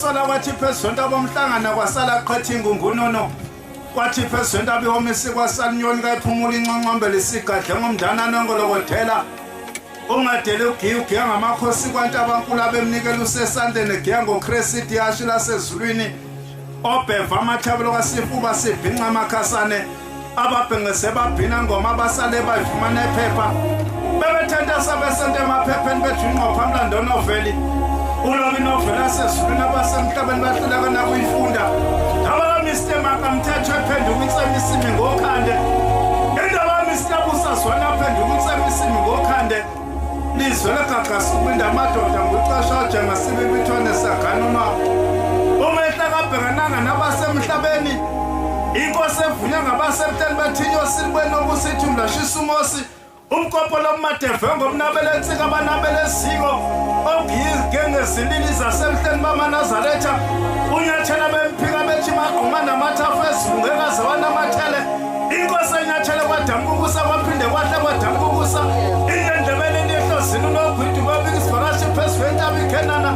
Sala kwathi phezonto abomhlangana kwasala qhetha ingungunono kwathi phezonto abihomisi kwasalinyoni kayiphumula inconcombe lesigadle ngomndana nongolokothela ungadele ugiya ngamakhosi kwanti abankulu abemnikela usesandleni giya ngoChrist yashi lasezulwini obheva amathabelo kasifuba sibhinqa amakhasane ababhengese babhina ngoma basale bavumana ephepha bebethanda sabesente emaphepheni bejinqa phamlando noveli ulobi novela sesizulwini abasemhlabeni bahlulakana kuyifunda ndaba Mr. Makamthetho ephenduka insemisimi ngokhande indaba Mr. Busazwana ephenduka insemisimi ngokhande lizwe legagasi kwinda amadoda ngoxesha njengasibe bithwane saganunwa umehla kabhengananga nabasemhlabeni inkosi evunya ngabasebuteni bethinyo silibweni okusithi umlashisa umosi umkopolo omadeve ngomnabele ensika abanabele esiko ogiyigenge zilili zasemhleni bamanazaretha unyathela bemphika bethi magquma namathafu ezilungekaze wanamathele inkosi enyathele kwadamkukusa kwaphinde kwahle kwadamkukusa inyendebele lihlozini unogwidu babikisivakashi phezu kwentaba ikhenana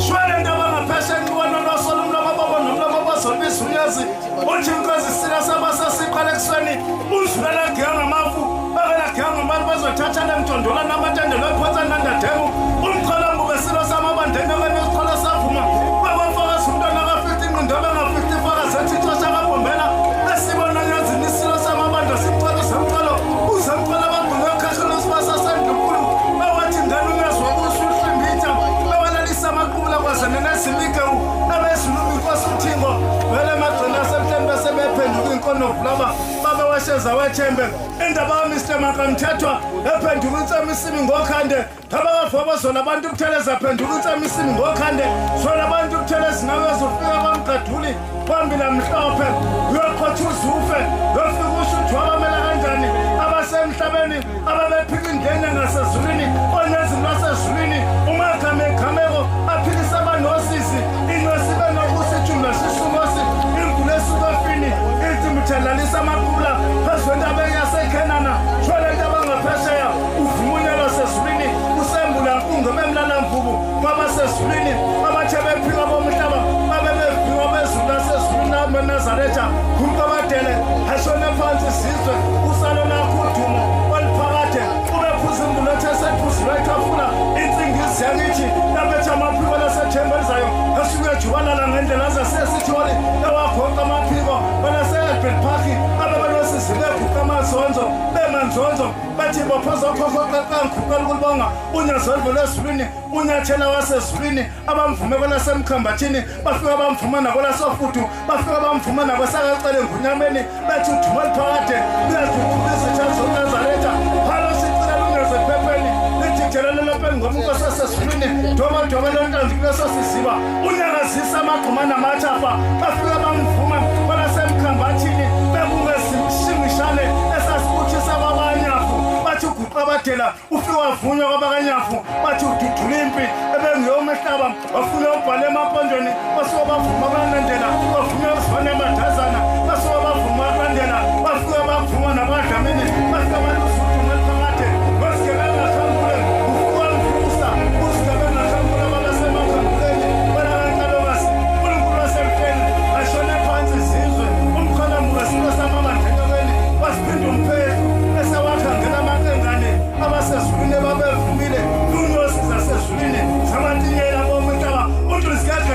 shwele ndaba ngaphesha enxiwano nosolo umlomo bobo nomlomo bozolibisa unyazi uthi inkosi sila sabasasiqala ekusweni uzulala giya ngamafu bakelagiyangombani bazothathana emjondola namatendelo ephonsa nandademu umkholambu besilo samabandengekeni esikholo savuma bakwafakazi umntwana ka-50 nqindobe nga-50 fakazi ethi ixesha kabombela esibona nyazini isilo samabanda sicelo semcelo uzemcelo abagqunge ekhakhelo sibasa sendunkulu bawathi ngani ungezwa kusuhlimbitha bawalalisa amaqubula kwazene nezimikewu nabezuluma inkosi uthingo vele emagcini asemhleni besebephenduka inkonovulaba babewasheza wethembe indaba kaMr. Makamthetho ephenduka insemisimi ngokhande abakavobozola abantu ukutheleza phenduka insemisimi ngokhande zona abantu ukutheleza nawe uzofika kwamgaduli kwambila mhlophe uyoqotha uzufe uyofika usho uthi wabamela kanjani abasemhlabeni ababephika ingene ngasezulwini onyezini lwasezulwini umagameko aphikisa abanosisi inyosi benokusithi umlashisumosi ingulu esuka efini ithi mthelalisa amaqubula phezu kwentabeni yasekhenana shwele ntaba ngaphesheya uvumunyelo sezulwini usembula nkungu bemlalamvubu kwabasezulwini abathe bephika bomhlaba babebeviwa bezulu lasezulwini amenazaretha kumkabadele hashone phansi sizwe usalo nakho udumo waliphakade ubephuza ingulu ethe sephuzilwa ethafula insingisi yangithi labetha amaphiko lasethembelizayo asukuyejubalala ngendlela zasesitholi ewaghoqa amaphiko banaseedbert park abebenosisi beguqa amazonzo bemanzonzo bathi baphoza okhokhoqaqanguqa lukulibonga unyazolvo lwezulwini unyathela wasezulwini abamvume kwelasemkhambathini bafika bamvuma nakwelasofudu bafika bamvuma nakwesakacele ngunyameni bethi udumo liphakade luyaduduka izitsha zonazaretha phalo sicela lungeze ephepheni lithithelela ngomunkosi wasezulwini dobadoba lontanzi kuleso siziba unyakazisa amagquma namathafa bafika bamvuma kwelasemkhambathini bekungezimshingishane esasibutshisa kwabanyafu bathi uguqa abadela ufika wavunywa kwabakanyafu bathi ududula impi ebengiyomehlaba wafuna ubhale emapondweni basuka bavuma abanandela bavunywa uzivane emadazana basuka bavuma abanandela bafika bavuma nabadlamini bafika balusuduma liphakade wesigebengahambule ufika mvusa usigebengahambule babasemahambuleni banakankalokasi uNkulunkulu wasemhleni ashone phansi izizwe umkholambu wesilo samabandengekeni wasiphinda umphethu esewakhangela amaqengane abasezulwini babevumile lunyosi zasezulwini zamatinyela bomhlaba uNtulikazi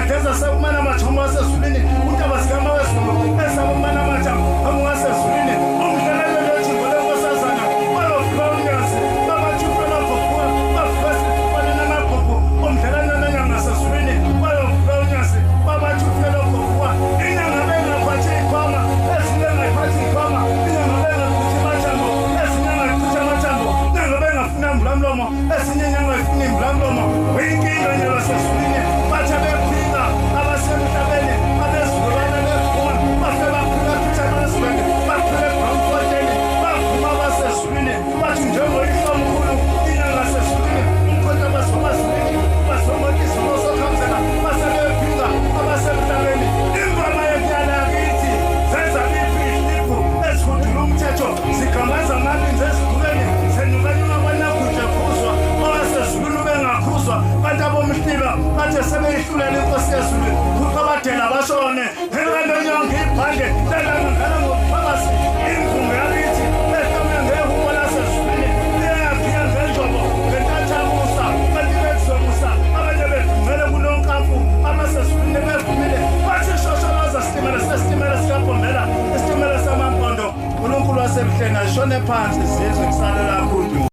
isitimela sikaBhombela isitimela samampondo uNkulunkulu wasemhlenge ashone phansi sizwe kusalela kakhulu